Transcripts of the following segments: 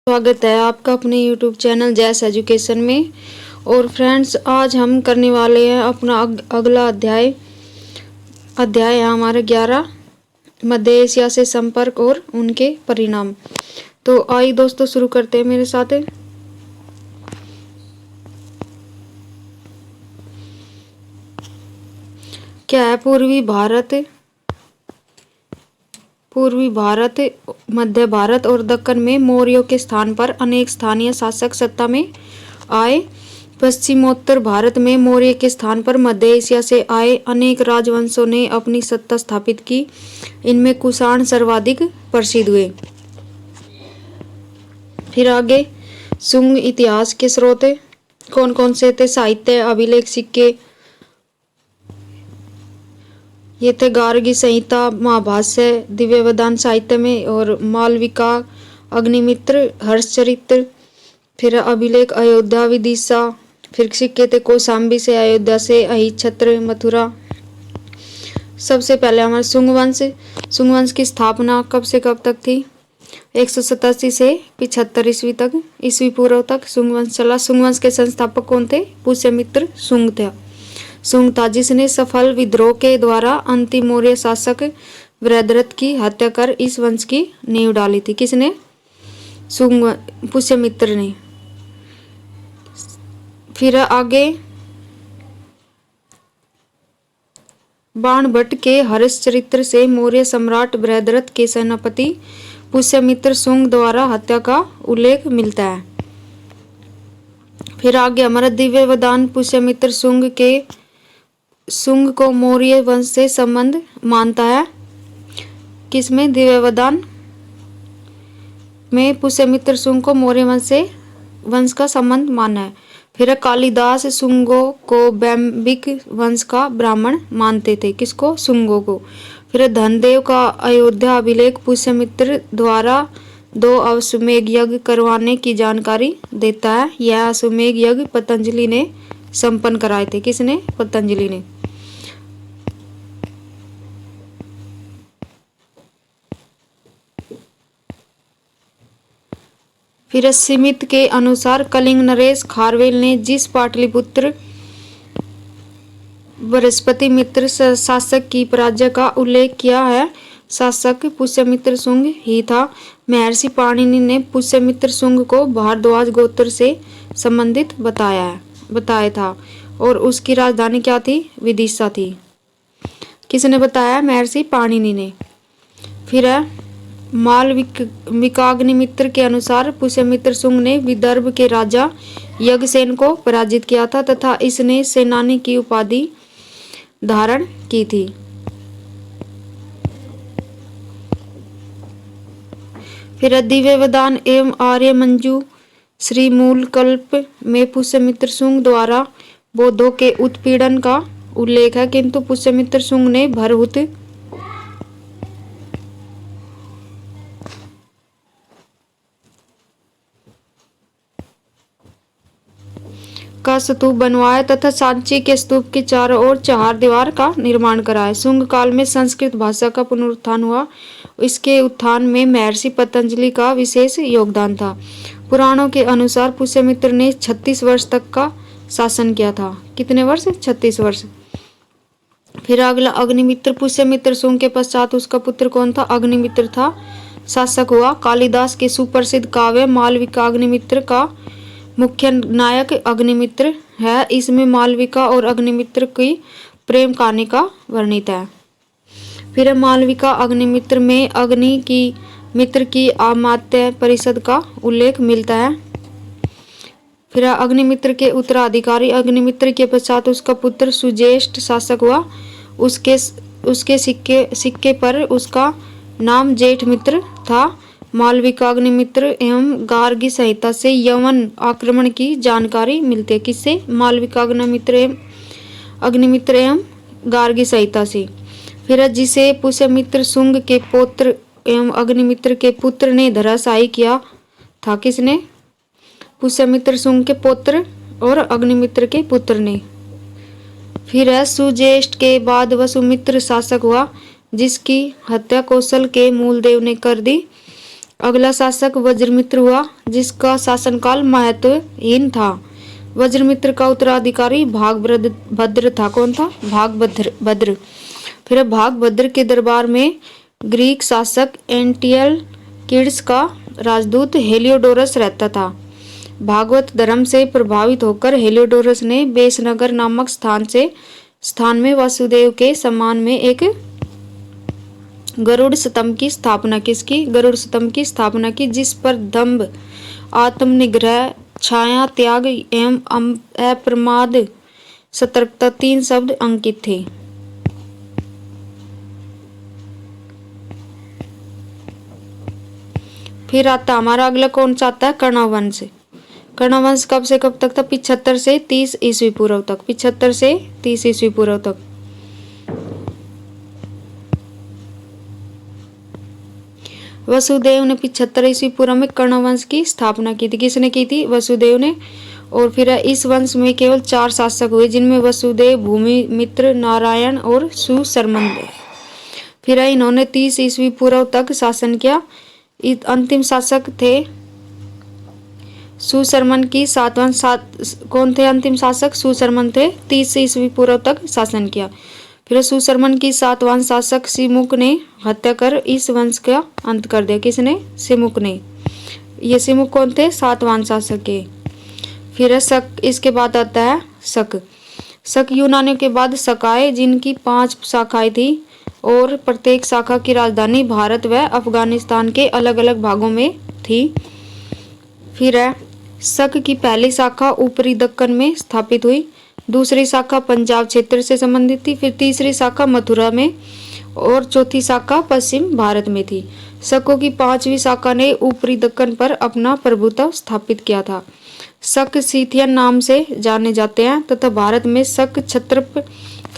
स्वागत है आपका अपने YouTube चैनल जैस एजुकेशन में। और फ्रेंड्स, आज हम करने वाले हैं अपना अगला अध्याय है हमारा 11 मध्य एशिया से संपर्क और उनके परिणाम। तो आइए दोस्तों शुरू करते हैं मेरे साथ। क्या है पूर्वी भारत, मध्य भारत और दक्कन में मौर्यों के स्थान पर अनेक स्थानीय शासक सत्ता में आए। पश्चिमोत्तर भारत में मौर्य के स्थान पर मध्य एशिया से आए अनेक राजवंशों ने अपनी सत्ता स्थापित की। इनमें कुषाण सर्वाधिक प्रसिद्ध हुए। फिर आगे शुंग इतिहास के स्रोत कौन कौन से थे? साहित्य, अभिलेख, सिक्के, ये थे गार्गी संहिता, महाभाष्य, दिव्यवदान साहित्य में, और मालविका, अग्निमित्र, हर्षचरित्र। फिर अभिलेख अयोध्या, विदिशा। फिर सिक्के थे कौशाम्बी से, अयोध्या से, अहिच्छत्र, मथुरा। सबसे पहले हमारा शुंग वंश की स्थापना कब से कब तक थी? 187 से 75 ईस्वी पूर्व तक शुंग वंश चला। शुंग वंश के संस्थापक कौन थे? पुष्यमित्र शुंग था, जिसने सफल विद्रोह के द्वारा अंतिम मौर्य शासक वृद्धरथ की हत्या कर इस वंश की नींव डाली थी। किसने? पुष्यमित्र ने। फिर आगे बाणभट्ट के हर्षचरित्र से मौर्य सम्राट वृद्धरथ के सेनापति पुष्यमित्र शुंग द्वारा हत्या का उल्लेख मिलता है। फिर आगे हमारा दिव्यवदान पुष्यमित्र शुंग को मौर्य वंश से संबंध मानता है। किसमें? दिव्यवदान में पुष्यमित्र शुंग को मौर्य वंश का संबंध माना है। फिर कालिदास शुंगों को बैम्बिक वंश का ब्राह्मण मानते थे। किसको? शुंगों को। फिर धनदेव का अयोध्या अभिलेख पुष्यमित्र द्वारा 2 अश्वमेध यज्ञ करवाने की जानकारी देता है। यह अश्वमेध यज्ञ पतंजलि ने संपन्न कराए थे। किसने? पतंजलि ने। फिर सीमित के अनुसार कलिंग नरेश खारवेल ने जिस पाटलिपुत्र बृहस्पति मित्र शासक की पराजय का उल्लेख किया है, शासक पुष्यमित्र शुंग ही था। महर्षि पाणिनि ने पुष्यमित्र शुंग को भारद्वाज गोत्र से संबंधित बताया था और उसकी राजधानी क्या थी? विदिशा थी। किसने बताया? महर्षि पाणिनि ने। फिर मालविकाग्निमित्र के अनुसार पुष्यमित्र शुंग ने विदर्भ के राजा यज्ञसेन को पराजित किया था तथा इसने सेनानी की उपाधि धारण की थी। फिर दिव्यवदान एवं आर्यमंजू श्री मूलकल्प में पुष्यमित्र शुंग द्वारा बौद्धों के उत्पीड़न का उल्लेख है, किंतु पुष्यमित्र शुंग ने भरहुत का स्तूप बनवाया तथा सांची के स्तूप के चारों ओर चहारदीवार का निर्माण कराया। शुंग काल में संस्कृत भाषा का पुनरुत्थान हुआ। इसके उत्थान में महर्षि पतंजलि का विशेष योगदान था। पुराणों के अनुसार पुष्यमित्र ने 36 वर्ष तक का शासन किया था। कितने वर्ष? 36 वर्ष। फिर अगला अग्निमित्र। पुष्यमित्र शुंग के पश्चात उसका पुत्र कौन था? अग्निमित्र था, शासक हुआ। कालिदास के सुप्रसिद्ध काव्य मालविका अग्निमित्र का मुख्य नायक अग्निमित्र है। इसमें मालविका और अग्निमित्र की प्रेम कहानी का वर्णित है। फिर मालविका अग्निमित्र में मित्र की अमात्य परिषद का उल्लेख मिलता है। फिर अग्निमित्र के उत्तराधिकारी अग्निमित्र के पश्चात उसका पुत्र सुज्येष्ठ शासक हुआ। उसके सिक्के पर उसका नाम जेठमित्र था। मालविका अग्निमित्र एवं गार्गी संहिता से यवन आक्रमण की जानकारी मिलती है। किससे? मालविका अग्निमित्र एवं गार्गी संहिता से। फिर जिसे पुष्यमित्र शुंग के पौत्र एवं अग्निमित्र के पुत्र ने धराशायी किया था। किसने? पुष्यमित्र शुंग के पौत्र और अग्निमित्र के पुत्र ने। फिर सुज्येष्ठ के बाद वसुमित्र शासक हुआ, जिसकी हत्या कौशल के मूलदेव ने कर दी। अगला शासक वज्रमित्र हुआ, जिसका शासनकाल महत्वहीन था। वज्रमित्र का उत्तराधिकारी भागभद्र था। कौन था? भागभद्र। फिर भागभद्र के दरबार में ग्रीक शासक एंटिलकिड्स का राजदूत हेलियोडोरस रहता था। भागवत धर्म से प्रभावित होकर हेलियोडोरस ने बेसनगर नामक स्थान में वासुदेव के सम्मान में एक गरुड़ स्तंभ की स्थापना गरुड़ स्तंभ की स्थापना की, जिस पर दंभ, आत्मनिग्रह, छाया त्याग एवं अप्रमाद सतर्कता 3 शब्द अंकित थे। फिर आता हमारा अगला कौन सा आता है? कर्णवंश। कर्णवंश कब से कब तक था? 75 से 30 ईस्वी पूर्व तक। 75 से 30 ईस्वी पूर्व तक। वसुदेव ने 75 ईस्वी पूर्व में कर्णवंश की स्थापना की थी। किसने की थी? वसुदेव ने। और फिर इस वंश में केवल 4 शासक हुए, जिनमें वसुदेव, भूमिमित्र, नारायण और सुशर्मन। फिर इन्होंने 30 ईस्वी पूर्व तक शासन किया। अंतिम शासक थे सुशर्मन की कौन थे अंतिम शासक? सुशर्मन थे। 30 ईस्वी पूर्व तक शासन किया। फिर सुशर्मन की सातवां शासक सिमुक ने हत्या कर इस वंश का अंत कर दिया। किसने? सिमुक ने। ये सिमुक कौन थे? सातवां शासक के। फिर शक, इसके बाद आता है शक। शक यूनानियों के बाद शक आए, जिनकी 5 शाखाएं थी और प्रत्येक शाखा की राजधानी भारत व अफगानिस्तान के अलग अलग भागों में थी। फिर शक की पहली शाखा ऊपरी दक्कन में स्थापित हुई, दूसरी शाखा पंजाब क्षेत्र से संबंधित थी, फिर तीसरी शाखा मथुरा में और चौथी शाखा पश्चिम भारत में थी। शकों की 5वीं शाखा ने ऊपरी दक्कन पर अपना प्रभुत्व स्थापित किया था। शक सीथियन नाम से जाने जाते हैं तथा भारत में शक क्षत्रप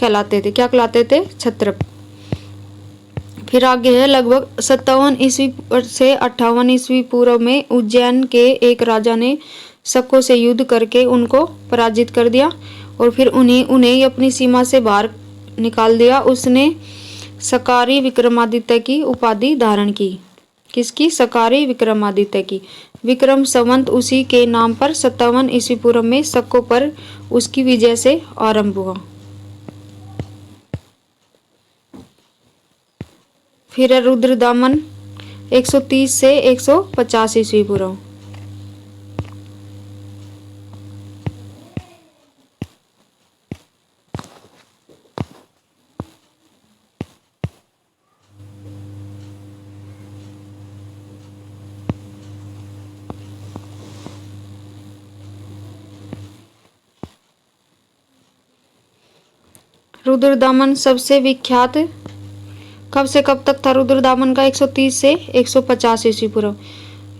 कहलाते थे। क्या कहलाते थे? क्षत्रप। फिर आगे है लगभग 57 ईस्वी से 58 ईस्वी पूर्व में उज्जैन के एक राजा ने शकों से युद्ध करके उनको पराजित कर दिया और फिर उन्हें अपनी सीमा से बाहर निकाल दिया। उसने सकारी विक्रमादित्य की उपाधि धारण की। किसकी? सकारी विक्रमादित्य की। विक्रम संवत उसी के नाम पर 57 ईस्वी पूर्व में शकों पर उसकी विजय से आरंभ हुआ। फिर रुद्रदामन 130 से 150 ईस्वी पूर्व। रुद्रदामन सबसे विख्यात कब से कब तक था? रुद्रदामन का 130 से 150 ईस्वी पूर्व।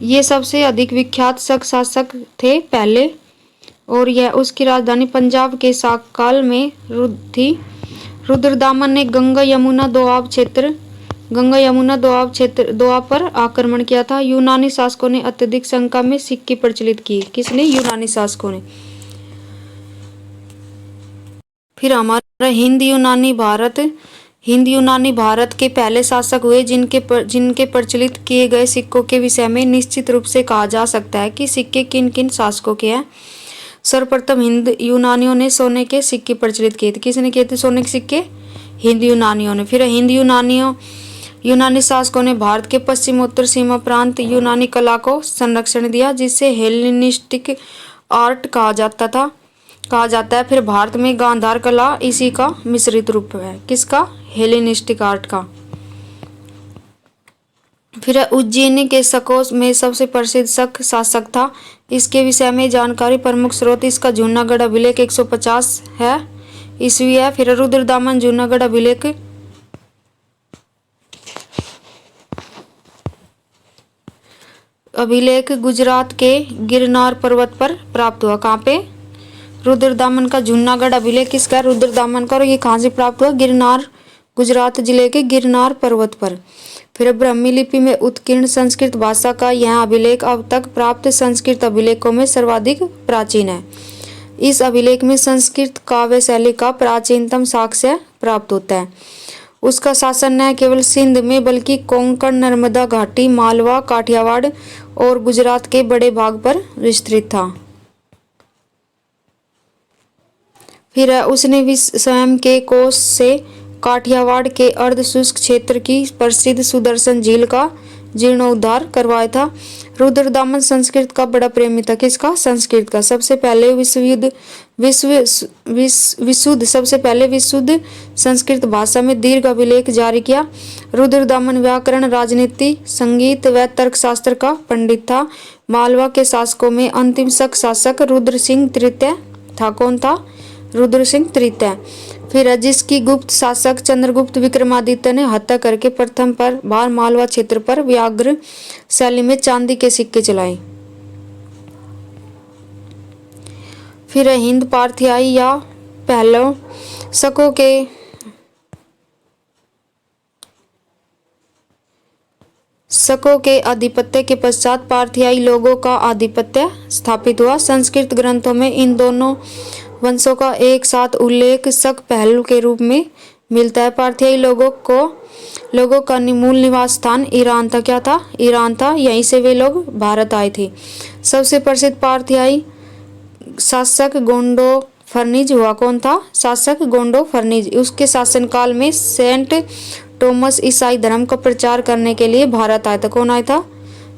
ये सबसे अधिक विख्यात शक शासक थे पहले, और यह उसकी राजधानी पंजाब के शाक काल में थी। रुद्रदामन ने गंगा यमुना दोआब पर आक्रमण किया था। यूनानी शासकों ने अत्यधिक संख्या में सिक्के प्रचलित किए। किसने? यूनानी शासकों ने। फिर हमारा हिंद यूनानी भारत के पहले शासक हुए, जिनके प्रचलित किए गए सिक्कों के विषय में निश्चित रूप से कहा जा सकता है कि सिक्के किन किन शासकों के हैं। सर्वप्रथम हिंद यूनानियों ने सोने के सिक्के प्रचलित किए थे। किसने किए थे सोने के सिक्के? हिंद यूनानियों ने। फिर हिंद यूनानी शासकों ने भारत के पश्चिमोत्तर सीमा प्रांत यूनानी कला को संरक्षण दिया, जिसे हेलेनिस्टिक आर्ट कहा जाता है। फिर भारत में गांधार कला इसी का मिश्रित रूप है। किसका? हेलेनिस्टिक आर्ट का। फिर उज्जैन के शकों में सबसे प्रसिद्ध शक शासक था। इसके विषय में जानकारी प्रमुख स्रोत इसका जूनागढ़ अभिलेख 150 है ईस्वी है। फिर रुद्रदामन जूनागढ़ अभिलेख गुजरात के गिरनार पर्वत पर प्राप्त हुआ। कहाँ पे? रुद्रदामन का जूनागढ़ अभिलेख किसका? रुद्रदामन का। और ये कहाँ से प्राप्त हुआ? गिरनार, गुजरात जिले के गिरनार पर्वत पर। फिर ब्राह्मी लिपि में उत्कीर्ण संस्कृत भाषा का यह अभिलेख अब तक प्राप्त संस्कृत अभिलेखों में सर्वाधिक प्राचीन है। इस अभिलेख में संस्कृत काव्य शैली का प्राचीनतम साक्ष्य प्राप्त होता है। उसका शासन न केवल सिंध में बल्कि कोंकण, नर्मदा घाटी, मालवा, काठियावाड़ और गुजरात के बड़े भाग पर विस्तृत था। फिर उसने स्वयं के कोष से काठियावाड़ के अर्ध शुष्क क्षेत्र की प्रसिद्ध सुदर्शन झील का जीर्णोद्धार करवाया था। रुद्रदामन संस्कृत का बड़ा प्रेमी था। किसका? संस्कृत का। सबसे पहले विशुद्ध संस्कृत भाषा में दीर्घ अभिलेख जारी किया। रुद्रदामन व्याकरण, राजनीति, संगीत व तर्कशास्त्र का पंडित था। मालवा के शासकों में अंतिम शासक रुद्र सिंह तृतीय था। कौन था? रुद्र सिंह तृतीय। फिर जिसकी गुप्त शासक चंद्रगुप्त विक्रमादित्य ने हत्या करके प्रथम बार मालवा क्षेत्र पर व्याघ्र शैली में चांदी के सिक्के चलाए। फिर हिंद पार्थियाई या पहलो शकों के आधिपत्य के पश्चात पार्थियाई लोगों का आधिपत्य स्थापित हुआ। संस्कृत ग्रंथों में इन दोनों वंशों का एक साथ उल्लेख शक पहलू के रूप में मिलता है। पार्थियाई लोगों का मूल निवास स्थान ईरान था। क्या था? ईरान था। यहीं से वे लोग भारत आए थे। सबसे प्रसिद्ध पार्थियाई शासक गोंडो फर्निज हुआ। कौन था? शासक गोंडो फर्निज। उसके शासनकाल में सेंट टॉमस ईसाई धर्म का प्रचार करने के लिए भारत आया था। कौन आया था?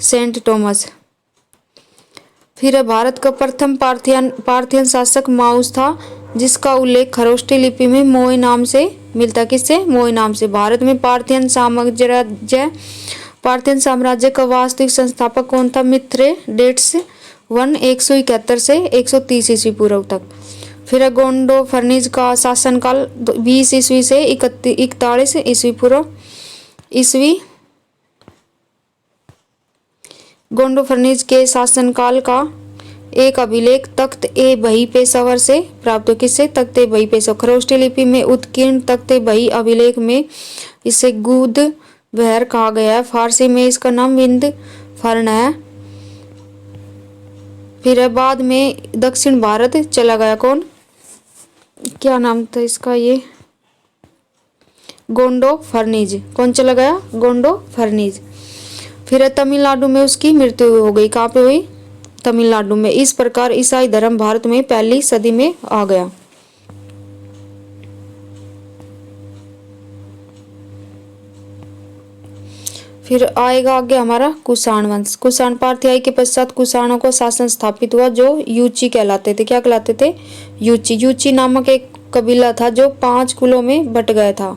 Saint Thomas. फिर भारत का प्रथम पार्थियन शासक माउस था, जिसका उल्लेख खरोष्टी लिपि में मोय नाम से मिलता। किससे? मोय नाम से। भारत में पार्थियन साम्राज्य का वास्तविक संस्थापक कौन था? मिथ्रेडेट्स 171 से 130 ईस्वी पूर्व तक। फिर गोंडो फर्निज का शासनकाल 20 ईस्वी से 41 ईस्वी पूर्व ईस्वी। गोंडो फर्निज के शासनकाल का एक अभिलेख तख्त ए बही पेशावर से प्राप्त हो। किससे? तख्त ए बही पेशावर। खरोष्टी लिपि में उत्कीर्ण तख्त ए बही अभिलेख में इसे गुद बहर कहा गया है। फारसी में इसका नाम विंद फर्न है। फिर बाद में दक्षिण भारत चला गया। कौन? क्या नाम था इसका? ये गोंडो फर्निज। कौन चला गया? गोंडो फर्निज। फिर तमिलनाडु में उसकी मृत्यु हो गई। कहाँ पे हुई? तमिलनाडु में। इस प्रकार ईसाई धर्म भारत में पहली सदी में आ गया। फिर आएगा आगे हमारा कुषाण वंश। कुषाण पार्थियाई के पश्चात कुषाणों को शासन स्थापित हुआ, जो यूची कहलाते थे। क्या कहलाते थे? यूची। यूची नामक एक कबीला था जो 5 कुलों में बट गया था।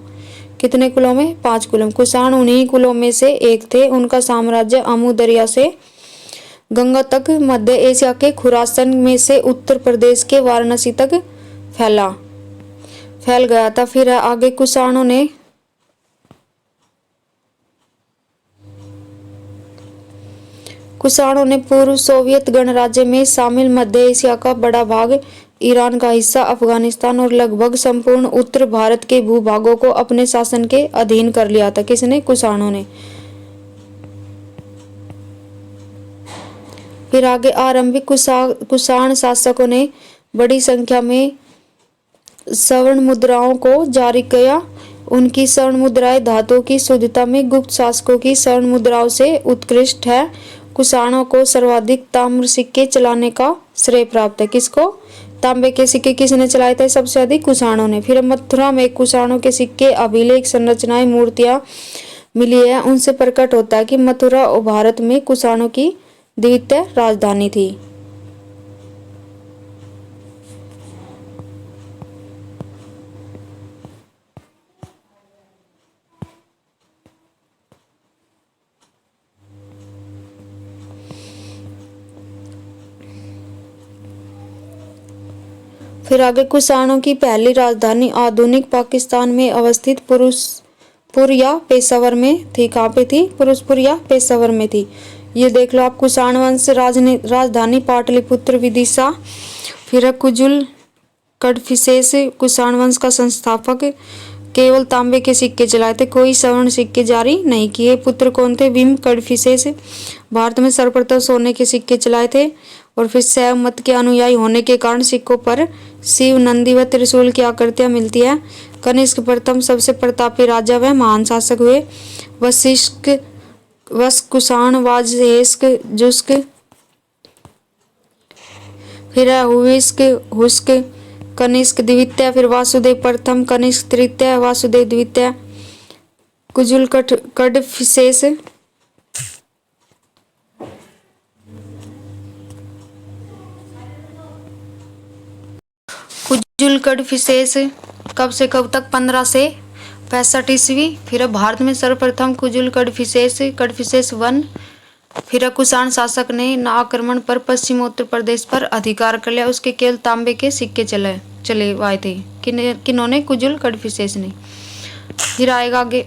कितने कुलों में? 5 कुलों में। कुषाण उन्हीं कुलों में से एक थे। उनका साम्राज्य अमू दरिया से गंगा तक, मध्य एशिया के खुरासन में से उत्तर प्रदेश के वाराणसी तक फैल गया था। फिर आगे कुषाणों ने पूर्व सोवियत गणराज्य में शामिल मध्य एशिया का बड़ा भाग, ईरान का हिस्सा, अफगानिस्तान और लगभग संपूर्ण उत्तर भारत के भूभागों को अपने शासन के अधीन कर लिया था। किसने? कुषाणों ने। फिर आगे आरंभिक कुषाण शासकों ने बड़ी संख्या में स्वर्ण मुद्राओं को जारी किया। उनकी स्वर्ण मुद्राएं धातुओं की शुद्धता में गुप्त शासकों की स्वर्ण मुद्राओं से उत्कृष्ट है। कुषाणों को सर्वाधिक ताम्र सिक्के चलाने का श्रेय प्राप्त है। किसको? तांबे के सिक्के किसने चलाए थे? सबसे अधिक कुषाणों ने। फिर मथुरा में कुषाणों के सिक्के, अभिलेख, संरचनाएं, मूर्तियां मिली है। उनसे प्रकट होता है कि मथुरा और भारत में कुषाणों की द्वितीय राजधानी थी। फिर आगे कुषाणों की पहली राजधानी आधुनिक पाकिस्तान में अवस्थित पुरुषपुर या पेशावर में थी। कहाँ पे थी? पुरुषपुर या पेशावर में थी। ये देख लो आप। कुषाण वंश राजधानी पाटलिपुत्र, विदिशा। फिर कुजुल कडफिसेस कुषाण वंश का संस्थापक, केवल तांबे के सिक्के चलाए थे, कोई स्वर्ण सिक्के जारी नहीं किए। पुत्र कौन थे? भीम कडफिसेस। भारत में सर्वप्रथम सोने के सिक्के चलाए थे। और फिर शैव मत के अनुयायी होने के कारण सिक्कों पर शिव, नंदी व त्रिशूल की आकृतियां मिलती है। कनिष्क प्रथम सबसे प्रतापी राजा व महान शासक हुए। वशिष्ठ, वश, कुषाण, वाजहेस्क, जुष्क, फिर हुविस्क, हुस्क, कनिष्क द्वितीय, फिर वासुदेव प्रथम, कनिष्क तृतीय, वासुदेव द्वितीय, कुजुल कडफिसेस, कुजुल कडफिसेस कब से कब तक 15 से 65 ईस्वी। फिर भारत में सर्वप्रथम कुजुल कडफिसेस 1। फिर कुषाण शासक ने आक्रमण पर पश्चिम उत्तर प्रदेश पर अधिकार कर लिया। उसके केवल तांबे के सिक्के चले आए थे। किन्होंने? कुजुल कडफिसेस ने। फिर आएगा आगे,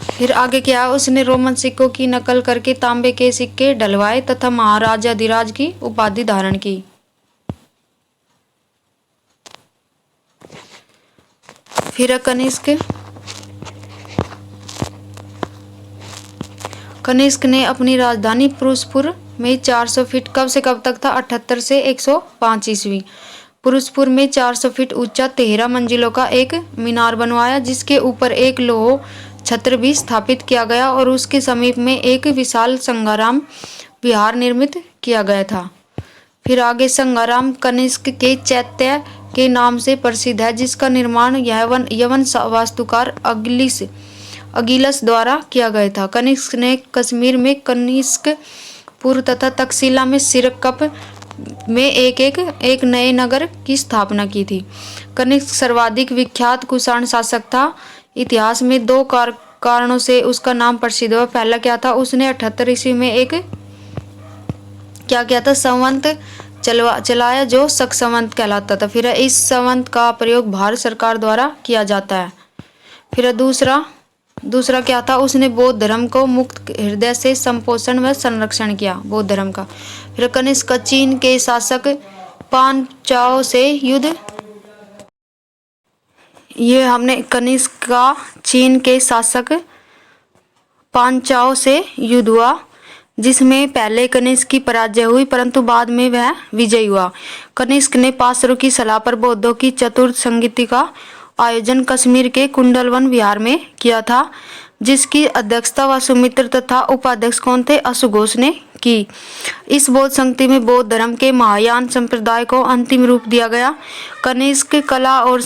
फिर आगे क्या? उसने रोमन सिक्कों की नकल करके तांबे के सिक्के डलवाए तथा महाराजाधिराज की उपाधि धारण की। फिर कनिष्क ने अपनी राजधानी पुरुषपुर में 400 फीट, कब से कब तक था? 78 से 105 ईस्वी। पुरुषपुर में 400 फीट ऊंचा 13 मंजिलों का एक मीनार बनवाया, जिसके ऊपर एक लोह छत्र भी स्थापित किया गया और उसके समीप में एक विशाल संघाराम विहार निर्मित किया गया था। फिर आगे, संघाराम कनिष्क के चैत्य के नाम से प्रसिद्ध है, जिसका निर्माण यवन वास्तुकार अगिलस द्वारा किया गया था। कनिष्क ने कश्मीर में कनिष्कपुर तथा तक्षशिला में सिरकप में एक नए नगर की स्थापना की थी। कनिष्क सर्वाधिक विख्यात कुषाण शासक था। इतिहास में 2 कारणों से उसका नाम प्रसिद्ध हुआ। पहला क्या था? उसने 78 ईस्वी में एक क्या किया था? संवंत चलाया, जो शक संवंत कहलाता था। फिर इस संवंत का प्रयोग भारत सरकार द्वारा किया जाता है। फिर दूसरा क्या था? उसने बौद्ध धर्म को मुक्त हृदय से संपोषण व संरक्षण किया, बौद्ध धर्म का। फिर कनिष्क चीन के शासक पांचाओ से युद्ध, ये हमने कनिष्क का चीन के शासक पांचाओ से युद्ध हुआ, जिसमें पहले कनिष्क की पराजय हुई, परंतु बाद में वह विजयी हुआ। कनिष्क ने पासरों की सलाह पर बौद्धों की चतुर्थ संगीति का आयोजन कश्मीर के कुंडलवन विहार में किया था, जिसकी अध्यक्षता वसुमित्र तथा उपाध्यक्ष कौन थे? अश्वघोष ने की। इस बौद्ध संगति में बौद्ध धर्म के महायान संप्रदाय को अंतिम रूप दिया गया। कनिष्क कला और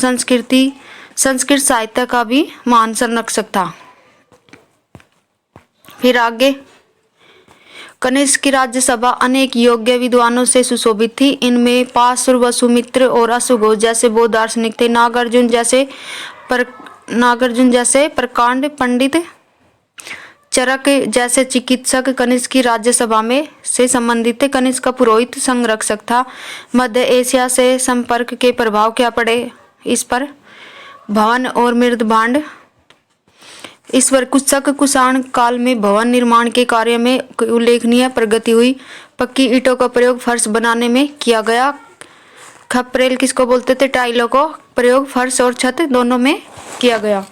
संस्कृत साहित्य का भी महान संरक्षक था। फिर आगे, कनिष्क की राज्यसभा अनेक योग्य विद्वानों से सुशोभित थी। इनमें पासुर, वसुमित्र और अश्वघोष जैसे बौद्ध दार्शनिक थे। नागार्जुन जैसे प्रकांड पंडित, चरक जैसे चिकित्सक कनिष्क की राज्यसभा में से संबंधित थे। कनिष्क का पुरोहित संरक्षक था। मध्य एशिया से संपर्क के प्रभाव क्या पड़े इस पर? भवन और मृदभांड। इस पर कुषाण काल में भवन निर्माण के कार्य में उल्लेखनीय प्रगति हुई। पक्की ईंटों का प्रयोग फर्श बनाने में किया गया। खपरेल किसको बोलते थे? टाइलों को प्रयोग फर्श और छत दोनों में किया गया।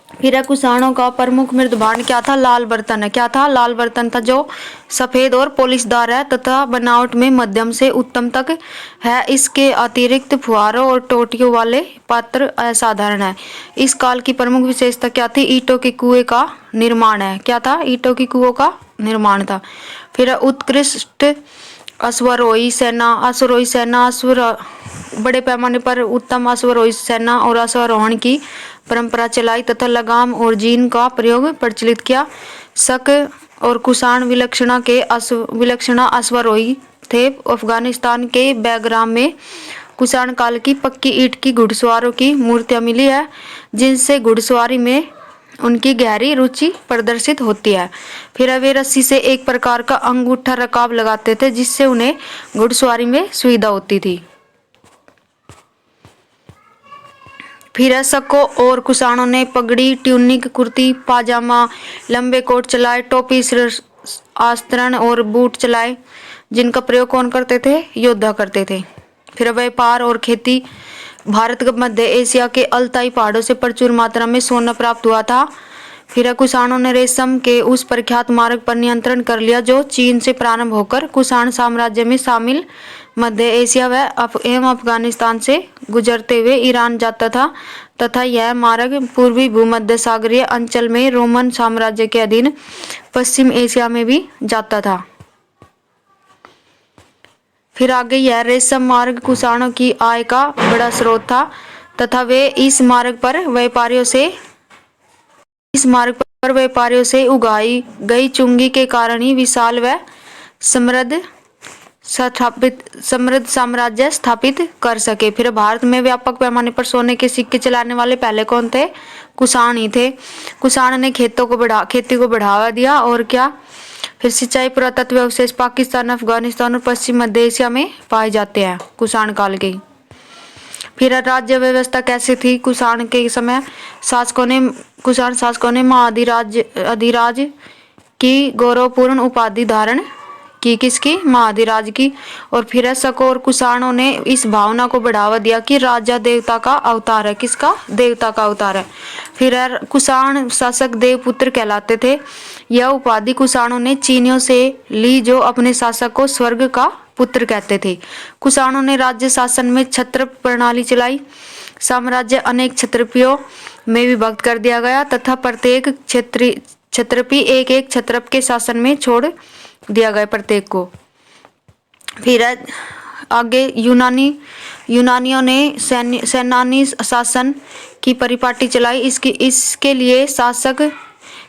फिर कुषाणों का प्रमुख मृदभांड क्या था? लाल बर्तन है। क्या था? लाल बर्तन था, जो सफेद और पॉलिशदार है तथा बनावट में मध्यम से उत्तम तक है। इसके अतिरिक्त फुहारों और टोटियों वाले पात्र असाधारण है। इस काल की प्रमुख विशेषता क्या थी? ईंटों के कुएं का निर्माण है। क्या था? ईंटों के कुओं का निर्माण था। फिर उत्कृष्ट अश्वारोही सेना बड़े पैमाने पर उत्तम अश्वारोही सेना और अश्वारोहण की परंपरा चलाई तथा लगाम और जीन का प्रयोग प्रचलित किया। शक और कुषाण विलक्षणा अश्वारोही थे। अफगानिस्तान के बैग्राम में कुषाण काल की पक्की ईंट की घुड़सवारों की मूर्तियां मिली है, जिनसे घुड़सवारी में उनकी गहरी रुचि प्रदर्शित होती है। फिर वे रस्सी से एक प्रकार का अंगूठा रकाब लगाते थे, जिससे उन्हें घुड़सवारी में सुविधा होती थी। फिर शकों और कुषाणों ने पगड़ी, ट्यूनिक, कुर्ती, पाजामा, लंबे कोट चलाए, टोपी, आस्तरण और बूट चलाए, जिनका प्रयोग कौन करते थे? योद्धा करते थे। फिर व्यापार और खेती। भारत का मध्य एशिया के अल्ताई पहाड़ों से प्रचुर मात्रा में सोना प्राप्त हुआ था। फिर कुषाणों ने रेशम के उस प्रख्यात मार्ग पर नियंत्रण कर लिया जो चीन से प्रारंभ होकर कुषाण साम्राज्य में शामिल मध्य एशिया व एवं अफगानिस्तान से गुजरते हुए ईरान जाता था तथा यह मार्ग पूर्वी भूमध्य सागरीय अंचल में रोमन साम्राज्य के अधीन पश्चिम एशिया में भी जाता था। फिर आगे यह रेशम मार्ग कुषाणों की आय का बड़ा स्रोत था तथा वे इस मार्ग पर व्यापारियों से उगाई गई चुंगी के कारण ही विशाल व समृद्ध साम्राज्य स्थापित कर सके। फिर भारत में व्यापक पैमाने पर सोने के सिक्के चलाने वाले पहले कौन थे? कुषाण ही थे। कुषाण ने खेती को बढ़ावा दिया और क्या। फिर सिंचाई पुरातत्व अवशेष पाकिस्तान, अफगानिस्तान और पश्चिम मध्य एशिया में पाए जाते हैं कुषाण काल के। फिर राज्य व्यवस्था कैसी थी कुषाण के समय? कुषाण शासकों ने महाअधिराज की गौरवपूर्ण उपाधि धारण की। किसकी? महाअधिराज की। और फिर शकों और कुषाणों ने इस भावना को बढ़ावा दिया कि राजा देवता का अवतार है। किसका? देवता का अवतार है। फिर कुषाण शासक देवपुत्र कहलाते थे। यह उपाधि कुषाणों ने चीनियों से ली जो अपने शासक को स्वर्ग का पुत्र कहते थे। कुषाणों ने राज्य शासन में छत्रप प्रणाली चलाई। साम्राज्य अनेक क्षत्रपियों में विभक्त कर दिया गया तथा प्रत्येक क्षत्रपी एक एक क्षत्रप के शासन में छोड़ दिया गया प्रत्येक को। फिर आगे यूनानियों ने सेनानी शासन की परिपाटी चलाई। इसके लिए शासक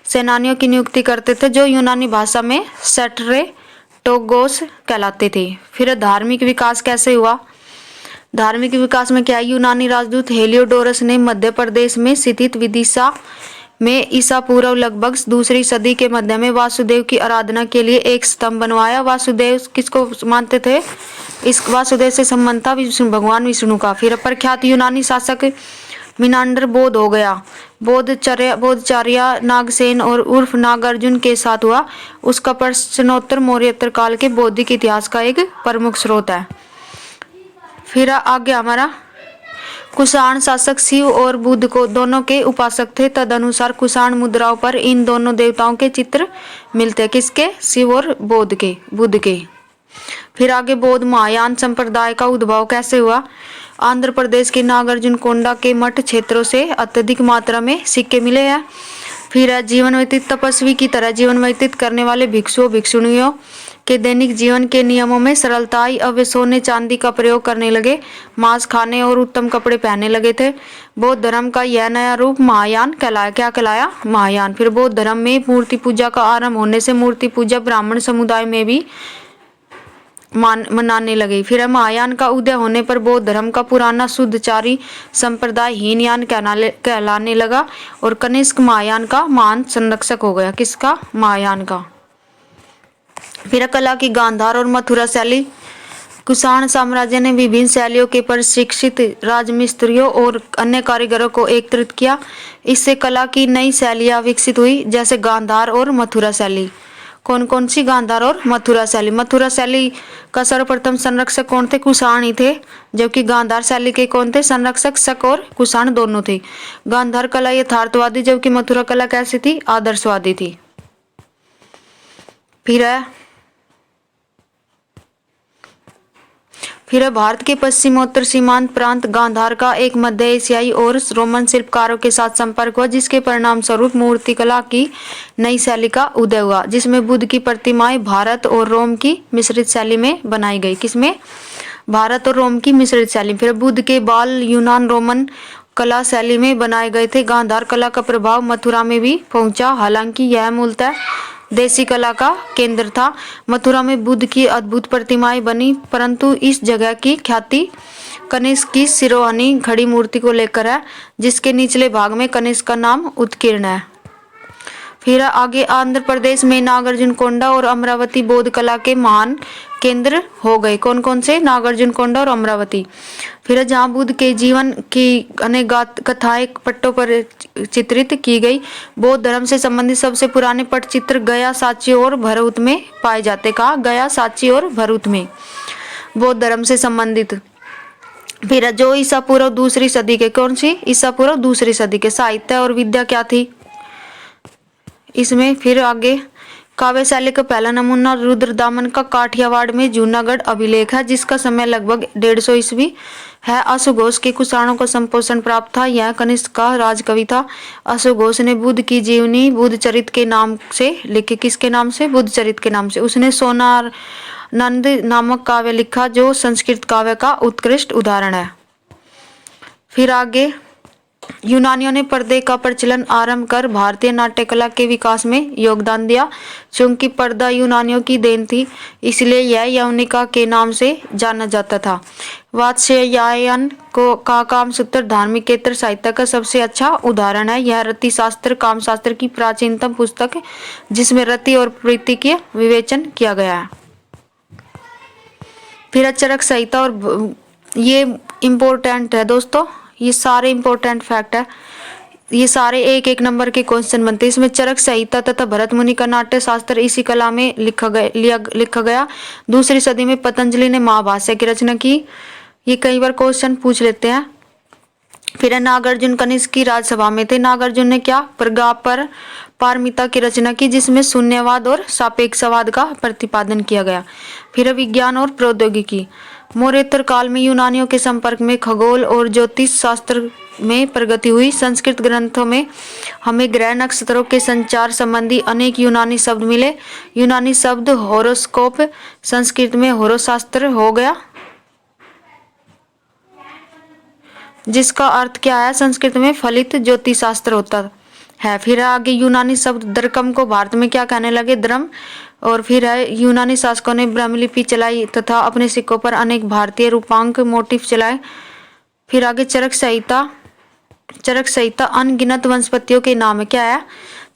सेनानियों की नियुक्ति करते थे जो यूनानी भाषा में सेट्रेटोगोस कहलाते थे। फिर धार्मिक विकास कैसे हुआ? धार्मिक विकास में क्या? यूनानी राजदूत हेलियोडोरस ने मध्य प्रदेश में स्थित विदिशा में ईसा पूर्व लगभग दूसरी सदी के मध्य में वासुदेव की आराधना के लिए एक स्तंभ बनवाया। वासुदेव किसको मानते थे? इस वासुदेव से संबंध था भगवान विष्णु का। फिर प्रख्यात यूनानी शासक मिनांडर बौद्ध हो गया। बोधचार्य नागसेन और उर्फ नागार्जुन के साथ हुआ। उसका प्रश्नोत्तर मौर्योत्तर काल के बौद्धिक इतिहास का एक प्रमुख स्रोत है। फिर आगे हमारा कुषाण शासक शिव और बुध को दोनों के उपासक थे। तदनुसार कुषाण मुद्राओं पर इन दोनों देवताओं के चित्र मिलते हैं। किसके? शिव और बुध के। फिर आगे बौद्ध महायान संप्रदाय का उद्भव कैसे हुआ? आंध्र प्रदेश के नागार्जुन कोंडा के मठ क्षेत्रों से अत्यधिक मात्रा में सिक्के मिले हैं। फिर जीवन व्यतीत तपस्वी की तरह जीवन व्यतीत करने वाले भिक्षुओं भिक्षुणियों के दैनिक जीवन के नियमों में सरलता आई। अब वे सोने चांदी का प्रयोग करने लगे, मांस खाने और उत्तम कपड़े पहनने लगे थे। बौद्ध धर्म का यह नया रूप महायान कहलाया। क्या कहलाया? महायान। फिर बौद्ध धर्म में मूर्ति पूजा का आरंभ होने से मूर्ति पूजा ब्राह्मण समुदाय में भी मनाने लगे। फिर महायान का उदय होने पर बौद्ध धर्म का पुराना शुद्धचारी संप्रदाय हीनयान कहलाने लगा और कनिष्क महायान का महान संरक्षक हो गया। किसका? महायान का। फिर कला की गांधार और मथुरा शैली। कुषाण साम्राज्य ने विभिन्न शैलियों के प्रशिक्षित राजमिस्त्रियों और अन्य कारीगरों को एकत्रित किया। इससे कला की नई शैलियां विकसित हुई जैसे गांधार और मथुरा शैली। कौन कौन सी? गांधार और मथुरा शैली। मथुरा शैली का सर्वप्रथम संरक्षक कौन थे? कुषाण ही थे। जबकि गांधार शैली के कौन थे संरक्षक? शक और कुषाण दोनों थे। गांधार कला यथार्थवादी जबकि मथुरा कला कैसी थी? आदर्शवादी थी। फिर भारत के पश्चिमोत्तर सीमांत प्रांत गांधार का एक मध्य एशियाई और रोमन शिल्पकारों के साथ संपर्क हुआ जिसके परिणाम स्वरूप मूर्तिकला की नई शैली का उदय हुआ जिसमें बुद्ध की प्रतिमाएं भारत और रोम की मिश्रित शैली में बनाई गई। किसमें? भारत और रोम की मिश्रित शैली। फिर बुद्ध के बाल यूनान रोमन कला शैली में बनाए गए थे। गांधार कला का प्रभाव मथुरा में भी पहुंचा, हालांकि यह मूलतः देसी कला का केंद्र था। मथुरा में बुद्ध की अद्भुत प्रतिमाएं बनी, परंतु इस जगह की ख्याति कनिष्क की सिरोहनी खड़ी मूर्ति को लेकर है, जिसके निचले भाग में कनिष्क का नाम उत्कीर्ण है। फिर आगे आंध्र प्रदेश में नागार्जुन कोंडा और अमरावती बौद्ध कला के महान केंद्र हो गए। कौन कौन से? नागार्जुन कोंडा और अमरावती। फिर जहाँ बुद्ध के जीवन की अनेक कथाएं पट्टों पर चित्रित की गई। बौद्ध धर्म से संबंधित सबसे पुराने पटचित्र गया, सांची और भरूच में पाए जाते। कहा? गया, सांची और भरूच में बौद्ध धर्म से संबंधित। फिर जो ईसा पूर्व दूसरी सदी के, कौन सी? ईसा पूर्व दूसरी सदी के साहित्य और विद्या क्या थी? इसमें फिर आगे काव्य शैली का पहला नमूना रुद्रदामन का काठियावाड़ में जूनागढ़ अभिलेख है, जिसका समय लगभग 150 ईस्वी है। अश्वघोष के कुषाणों को संपोषण प्राप्त था। यह कनिष्क का राजकवि था। अश्वघोष ने बुद्ध की जीवनी बुद्धचरित के नाम से लिखी। किसके नाम से? बुद्धचरित के नाम से। उसने सोनार नंद नामक काव्य लिखा, जो संस्कृत काव्य का उत्कृष्ट उदाहरण है। फिर आगे यूनानियों ने पर्दे का प्रचलन आरंभ कर भारतीय नाट्य कला के विकास में योगदान दिया। चूंकि पर्दा यूनानियों की देन थी, इसलिए यह यवनिका के नाम से जाना जाता था। वात्स्यायन को का कामसूत्र धार्मिकेतर साहित्य का सबसे अच्छा उदाहरण है। यह रति शास्त्र कामशास्त्र की प्राचीनतम पुस्तक है, जिसमें रति और प्रीति के विवेचन किया गया है। फिर चरक संहिता, और ये इम्पोर्टेंट है दोस्तों, ये सारे इम्पोर्टेंट फैक्ट है, ये सारे एक एक नंबर के क्वेश्चन बनते हैं। इसमें चरक संहिता तथा भरत मुनि का नाट्य शास्त्र इसी कला में लिखा गया। दूसरी सदी में पतंजलि ने महाभाष्य की रचना की। ये कई बार क्वेश्चन पूछ लेते हैं। फिर नागार्जुन कनिष्क की राजसभा में थे। नागार्जुन ने क्या? प्रज्ञापर पारमिता की रचना की, जिसमें शून्यवाद और सापेक्षवाद का प्रतिपादन किया गया। फिर विज्ञान और प्रौद्योगिकी। मौर्योत्तर काल में यूनानियों के संपर्क में खगोल और ज्योतिष शास्त्र में प्रगति हुई। संस्कृत ग्रंथों में हमें ग्रह नक्षत्रों के संचार संबंधी अनेक यूनानी शब्द मिले। यूनानी शब्द होरोस्कोप संस्कृत में होरोशास्त्र हो गया, जिसका अर्थ क्या है? संस्कृत में फलित ज्योतिष शास्त्र होता है। फिर आगे यूनानी शब्द द्रकम को भारत में क्या कहने लगे? द्रम। और फिर है यूनानी शासकों ने ब्रह्मलिपि चलाई तथा अपने सिक्कों पर अनेक भारतीय रूपांक मोटिफ चलाए। फिर आगे चरक संहिता। चरक संहिता अनगिनत वनस्पतियों के नाम है। क्या है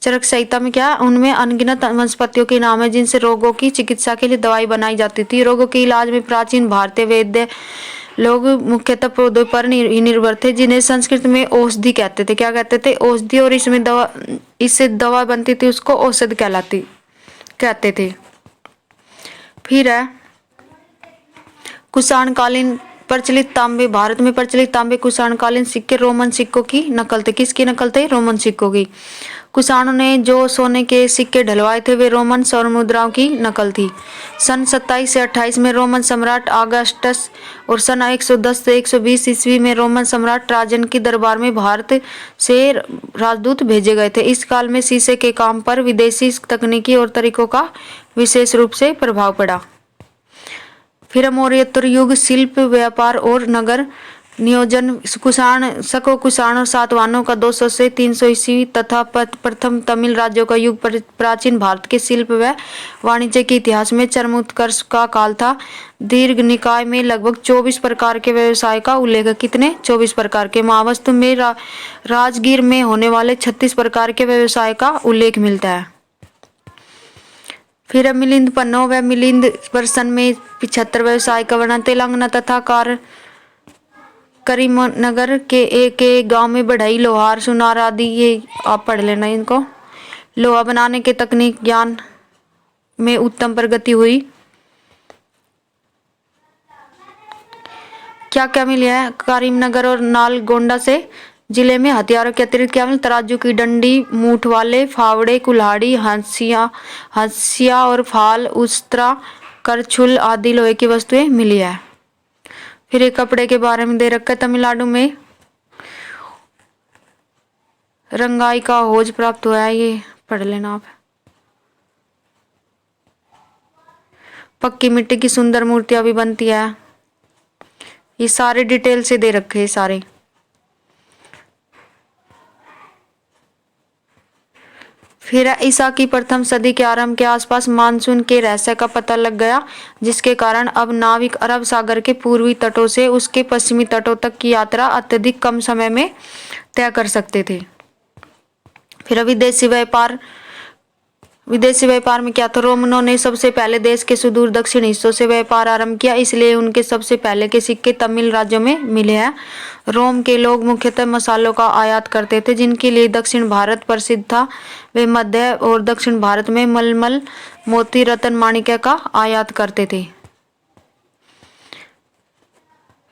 चरक संहिता में? क्या है? उनमें अनगिनत वनस्पतियों के नाम है, जिनसे रोगों की चिकित्सा के लिए दवाई बनाई जाती थी। रोगों के इलाज में प्राचीन भारतीय वैद्य लोग मुख्यतः पौधों पर निर्भर थे, जिन्हें संस्कृत में औषधि कहते थे। क्या कहते थे? औषधि। और इससे दवा बनती थी, उसको औषध कहते थे। फिर है कुषाणकालीन प्रचलित तांबे। भारत में प्रचलित तांबे कुषाणकालीन सिक्के रोमन सिक्कों की नकल थे। किसकी नकल थे? रोमन सिक्कों की। कुषाणों ने जो सोने के सिक्के ढलवाए थे, वे रोमन स्वर्ण मुद्राओं की नकल थी। सन 27 से 28 में रोमन सम्राट ऑगस्टस और सन 110 से 120 ईस्वी में रोमन सम्राट ट्राजन की दरबार में भारत से राजदूत भेजे गए थे। इस काल में शीशे के काम पर विदेशी तकनीकी और तरीकों का विशेष रूप से प्रभाव पड़ा। फिर मौर्योत्तर युग शिल्प, व्यापार और नगर नियोजन। कुषाण और सातवाहनों का 200 से 300 ईस्वी तथा प्रथम तमिल राज्यों का युग प्राचीन भारत के शिल्प व वाणिज्य के इतिहास में चरम उत्कर्ष का काल था। दीर्घ निकाय में लगभग 24 प्रकार के व्यवसाय का उल्लेख है। कितने? 24 प्रकार के। महावस्तु में राजगीर में होने वाले 36 प्रकार के व्यवसाय का उल्लेख मिलता है। फिर मिलिंद पन्नो व मिलिंद प्रसन में 75 व्यवसाय का वर्णन। तेलंगाना तथा करीमनगर के एक गांव में बढ़ई, लोहार, सुनार आदि, ये आप पढ़ लेना इनको। लोहा बनाने के तकनीक ज्ञान में उत्तम प्रगति हुई। क्या क्या मिला है? करीमनगर और नालगोंडा से जिले में हथियारों के अतिरिक्त क्या मिला? तराजू की डंडी, मूठ वाले फावड़े, कुल्हाड़ी, हंसिया और फाल, उस्त्रा, करछुल आदि लोहे की वस्तुएं मिली है। फिर एक कपड़े के बारे में दे रखा है। तमिलनाडु में रंगाई का खोज प्राप्त हुआ है, ये पढ़ लेना आप। पक्की मिट्टी की सुंदर मूर्तियां भी बनती है। ये सारे डिटेल से दे रखे हैं सारे। फिर ईसा की प्रथम सदी के आरंभ के आसपास मानसून के रहस्य का पता लग गया, जिसके कारण अब नाविक अरब सागर के पूर्वी तटों से उसके पश्चिमी तटों तक की यात्रा अत्यधिक कम समय में तय कर सकते थे। फिर विदेशी व्यापार में क्या था? रोमनों ने सबसे पहले देश के सुदूर दक्षिण हिस्सों से व्यापार आरंभ किया, इसलिए उनके सबसे पहले के सिक्के तमिल राज्यों में मिले हैं। रोम के लोग मुख्यतः मसालों का आयात करते थे, जिनके लिए दक्षिण भारत प्रसिद्ध था। वे मध्य और दक्षिण भारत में मलमल, मोती, रत्न, माणिक्य का आयात करते थे।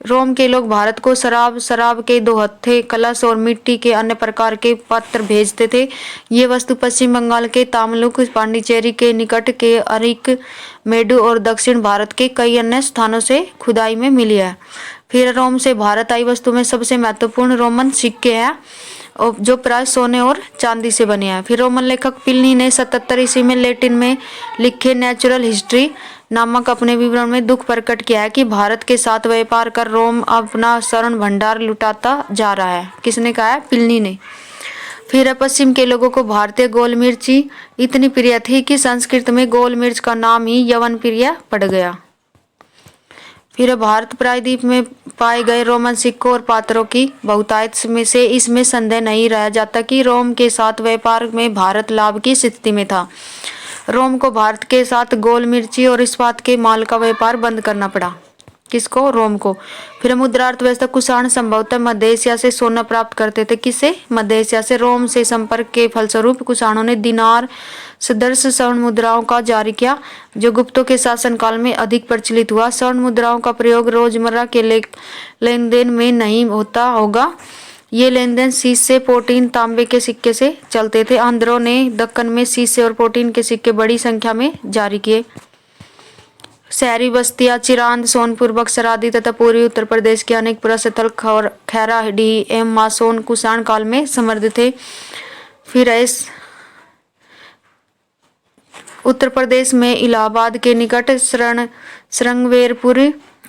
रोम के लोग भारत को शराब के दोहत्थे, कलश और मिट्टी के अन्य प्रकार के पात्र भेजते थे। ये वस्तु पश्चिम बंगाल के तामलुक, पांडिचेरी के निकट के अरिक मेडु और दक्षिण भारत के कई अन्य स्थानों से खुदाई में मिली है। फिर रोम से भारत आई वस्तु में सबसे महत्वपूर्ण रोमन सिक्के हैं जो प्राय सोने और चांदी से बने हैं। फिर रोमन लेखक प्लिनी ने 77 ईस्वी में लैटिन में लिखे नेचुरल हिस्ट्री नामक अपने विवरण में दुख प्रकट किया है कि भारत के साथ व्यापार कर रोम अपना स्वर्ण भंडार लुटाता जा रहा है। किसने कहा है? प्लिनी ने। फिर पश्चिम के लोगों को भारतीय गोल मिर्ची इतनी प्रिय थी कि संस्कृत में गोल मिर्च का नाम ही यवन प्रिय पड़ गया। फिर भारत प्रायद्वीप में पाए गए रोमन सिक्कों और पात्रों की बहुतायत में से इसमें संदेह नहीं रह जाता कि रोम के साथ व्यापार में भारत लाभ की स्थिति में था। रोम को भारत के साथ गोल मिर्ची और इस्पात के माल का व्यापार बंद करना पड़ा। किसको? रोम को। फिर मुद्रा अर्थव्यवस्था कुषाण संभवतः मध्य एशिया से सोना प्राप्त करते थे। किससे? मध्य एशिया से। रोम से संपर्क के फलस्वरूप कुषाणों ने दिनार सदृश स्वर्ण मुद्राओं का जारी किया जो गुप्तों के शासनकाल में अधिक प्रचलित हुआ। स्वर्ण मुद्राओं का प्रयोग रोजमर्रा के लेन देन में नहीं होता होगा। ये लेन देन शीशे, पोटीन, तांबे के सिक्के से चलते थे। आंध्रों ने दक्कन में शीशे और पोटीन के सिक्के बड़ी संख्या में जारी किए। शहरी बस्तियां चिरांद, सोनपुर, बक्सर आदि तथा पूर्वी उत्तर प्रदेश के अनेक पुरास्थल खैरा, डी एम मासोन कुषाण काल में समृद्ध थे। फिर उत्तर प्रदेश में इलाहाबाद के निकट श्रृंगवेरपुर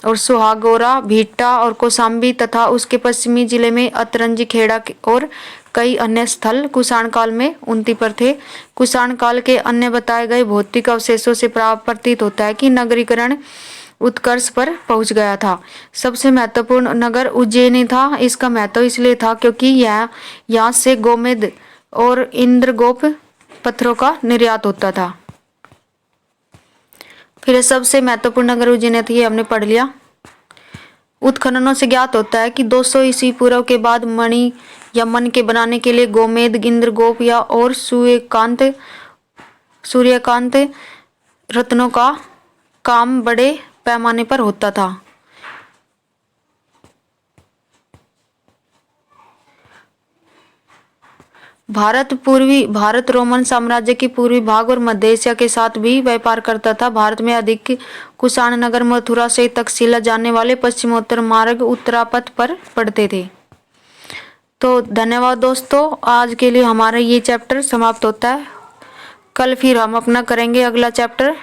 और सुहागोरा, भीटा और कौशाम्बी तथा उसके पश्चिमी जिले में अतरंजी खेड़ा और कई अन्य स्थल कुषाण काल में उन्नति पर थे। कुषाण काल के अन्य बताए गए भौतिक अवशेषों से प्रतीत होता है कि नगरीकरण उत्कर्ष पर पहुंच गया था। सबसे महत्वपूर्ण नगर उज्जैनी था। इसका महत्व इसलिए था क्योंकि यहाँ से गोमेद और इंद्रगोप पत्थरों का निर्यात होता था। फिर सबसे महत्वपूर्ण नगर उज्जैन थी, ये हमने पढ़ लिया। उत्खननों से ज्ञात होता है कि 200 ईस्वी पूर्व के बाद मणि या मन के बनाने के लिए गोमेद, इंद्रगोप या और सूर्यकांत रत्नों का काम बड़े पैमाने पर होता था। भारत रोमन साम्राज्य के पूर्वी भाग और मध्य एशिया के साथ भी व्यापार करता था। भारत में अधिक कुषाण नगर मथुरा से तक्षशिला जाने वाले पश्चिमोत्तर मार्ग उत्तरापथ पर पड़ते थे। तो धन्यवाद दोस्तों, आज के लिए हमारा ये चैप्टर समाप्त होता है। कल फिर हम अपना करेंगे अगला चैप्टर।